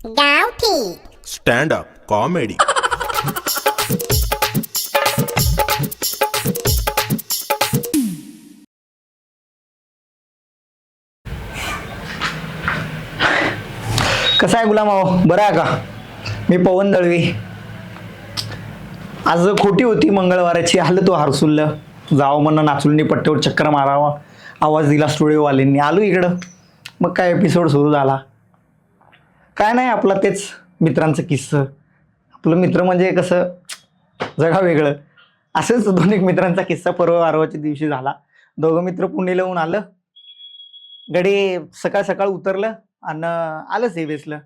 गावठी stand up comedy. कसा आहे गुलाम भाऊ, बरं आहे का? मी पवन दळवी. आज खोटी होती मंगळवाराची, आलं तो हरसुल्ल जावं म्हणणं नाचुलनी पट्ट्यावर चक्कर मारावा, आवाज दिला स्टुडिओवाल्यांनी, आलो इकडं. मग काय एपिसोड सुरू झाला. काय नाही, आपलं तेच मित्रांचं किस्सं. आपलं मित्र म्हणजे कसं जगा वेगळं. असंच दोन एक मित्रांचा किस्सा परवाच्या दिवशी झाला. दोघं मित्र पुणेला येऊन आलं. गडी सकाळ सकाळ उतरलं आणि आलं सेवेसला.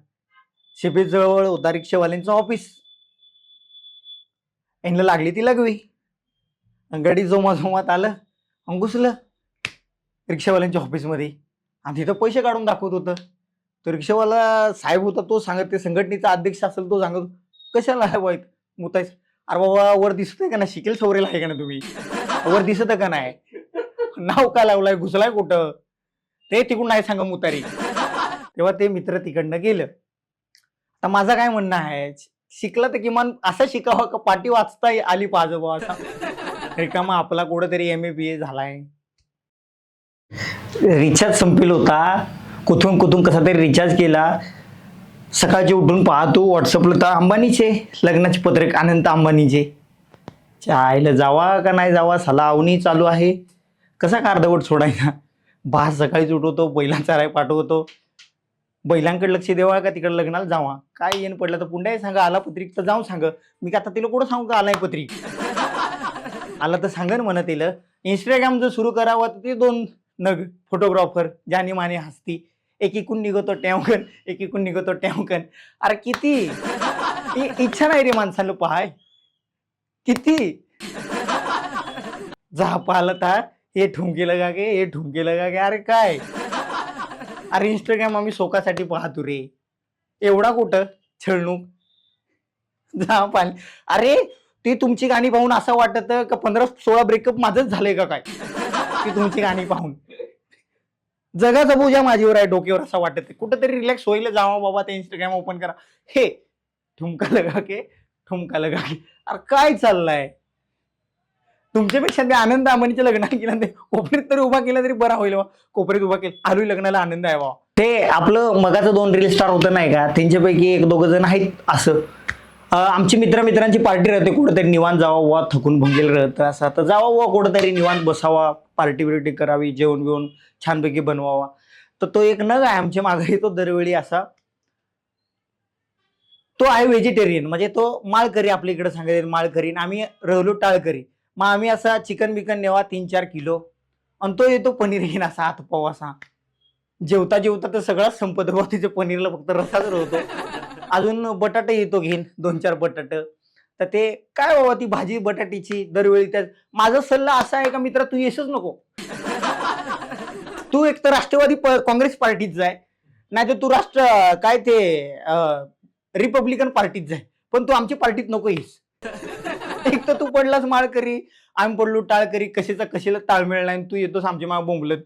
शेपीत जवळ होता रिक्षावाल्यांचं ऑफिस. यांना लागली ती लगवी. गडी जोमात आलं आणि घुसलं रिक्षावाल्यांच्या ऑफिसमध्ये. आणि तिथं पैसे काढून दाखवत होतं. तो रिक्षावाला साहेब होता, तो सांगत, ते संघटनेचा अध्यक्ष असेल तो सांगत, कशाला आहे वाईट मुतायच? अरे बाबा, वर दिसतंय का ना, शिकेल सवरेला आहे का ना तुम्ही? वर दिसत का नाही? नाव का लावलाय, घुसलाय कुठं? ते तिकडून नाही सांगा मुतारी. तेव्हा ते मित्र तिकडनं गेलं. आता माझं काय म्हणणं आहे, शिकला तर किमान असं शिकावं का पाठी वाचता आली पाहिजे बा. असा रिकामा आपला कुठंतरी MA BA झालाय. रिचार्ज संपेल होता, कुठून कसा तरी रिचार्ज केला. सकाळची उठून पाहतो व्हॉट्सअपला तर अंबानीचे लग्नाचे पत्रक, अनंत अंबानीचे. चायला जावा का नाही जावा, सला आवनी चालू आहे. कसा कार्धवट सोडायचा? बास सकाळीच उठवतो, बैलांचा राय पाठवतो. बैलांकडे लक्ष द्यावा का तिकडे लग्नाला जावा? काय येण पडलं तर पुंड्या सांगा, आला पत्रिक तर जाऊन सांग. मी आता तिला कुठं सांगू का आलाय पत्रिक? आला तर सांगन म्हणत तिला. इंस्टाग्राम जर सुरू करावं तर ते 2 नग फोटोग्राफर जानी माने हसती. एकीकून निघतो टॅवकन, एकीकून निघतो टॅवकन. अरे किती इच्छा नाही रे माणसाला पाहाय, किती जा पाहिलं तर हे ठुमके लगा गे, हे ठुमके लगा गे. अरे काय, अरे इंस्टाग्राम आम्ही सोकासाठी पाहतो रे, एवढा कुठं छळणूक जा पाहिलं. अरे ती तुमची गाणी पाहून असं वाटत का 15-16 ब्रेकअप माझंच झालंय का काय? ती तुमची गाणी पाहून जगाचा बोजा माझीवर आहे, डोक्यावर असं वाटत. कुठंतरी रिलॅक्स होईल जावं बाबा, ते इंस्टाग्राम ओपन करा, हे ठुमका लगा के, ठुमका लगा के. अरे काय चाललंय तुमच्यापेक्षा? ते आनंद अंबानीच्या लग्नाला गेला, ते कोपऱ्यात तरी उभा केला तरी बरा होईल. कोपऱ्यात उभा केला, आलोय लग्नाला, आनंद आहे बा. ते आपलं मगाचं 2 रील स्टार होतं नाही का, त्यांच्यापैकी 1-2 जण आहेत असं. आमची मित्रांची पार्टी राहते, कुठंतरी निवांत जावा वा, थकून भंगेल राहतं असं, तर जावा वा कुठंतरी निवांत बसावा, पार्टी बिर्टी करावी, जेवण बिवण छानपैकी बनवावा. तर तो एक नग आहे आमच्या मागे येतो दरवेळी असा. तो आहे व्हेजिटेरियन, म्हणजे तो माळकरी, आपल्या इकडे सांगायचं माळकरी. आम्ही राहिलो टाळकरी. मग आम्ही असा चिकन बिकन नेवा 3-4 किलो, आणि तो येतो पनीर घेईन असा हातपाव असा. जेवता तर सगळाच संपत बा, तिचे पनीरला फक्त रसाच राहतो. अजून बटाटे येतो घेईन 2-4 बटाटे. तर ते काय बाबा, ती भाजी बटाट्याची दरवेळी. त्या माझा सल्ला असा आहे का मित्रा, तू येसच नको. तू एक तर राष्ट्रवादी काँग्रेस पार्टीत जाय, नाही तर तू काय ते रिपब्लिकन पार्टीत जाय, पण तू आमच्या पार्टीत नको येस. एक तर तू पडलास माळकरी, आम्ही पडलो टाळकरी, कशाचा कशाला ताळमेळ नाही, तू येतोस आमच्या मागे बोंबलत.